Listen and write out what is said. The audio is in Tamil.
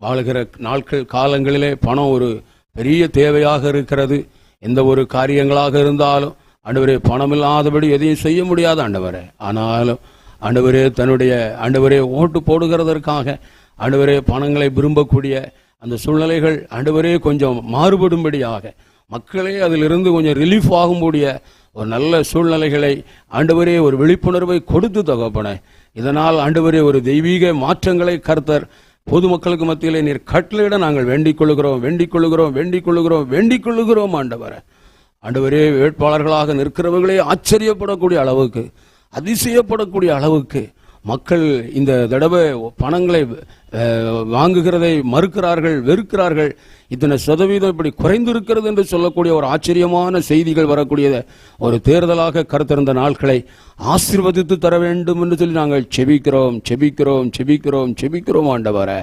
வாழ்கிற காலங்களிலே பணம் ஒரு பெரிய தேவையாக இருக்கிறது. எந்த ஒரு காரியங்களாக இருந்தாலும் ஆண்டவரே, பணம் இல்லாதபடி எதையும் செய்ய முடியாது ஆண்டவரே. ஆனாலும் ஆண்டவரே ஓட்டு போடுகிறதற்காக ஆண்டவரே பணங்களை விரும்பக்கூடிய அந்த சூழ்நிலைகள் ஆண்டவரே கொஞ்சம் மாறுபடும்படியாக, மக்களே அதிலிருந்து கொஞ்சம் ரிலீஃப் ஆகும்படிய ஒரு நல்ல சூழ்நிலைகளை ஆண்டவரே ஒரு விழிப்புணர்வை கொடுத்து தகப்பனே, இதனால் ஆண்டவரே ஒரு தெய்வீக மாற்றங்களை கர்த்தர் பொதுமக்களுக்கு மத்தியிலே நீர் கட்டளையிட நாங்கள் வேண்டிக் கொள்ளுகிறோம் ஆண்டவரே. வேட்பாளர்களாக நிற்கிறவர்களே ஆச்சரியப்படக்கூடிய அளவுக்கு, அதிசயப்படக்கூடிய அளவுக்கு மக்கள் இந்த தடவை பணங்களை வாங்குகிறதை மறுக்கிறார்கள், வெறுக்கிறார்கள். இத்தனை சதவீதம் இப்படி குறைந்திருக்கிறது என்று சொல்லக்கூடிய ஒரு ஆச்சரியமான செய்திகள் வரக்கூடிய ஒரு தேர்தலாக கருத்திருந்த நாட்களை ஆசீர்வதித்து தர வேண்டும் என்று சொல்லி நாங்கள் செபிக்கிறோம் ஆண்டவரே.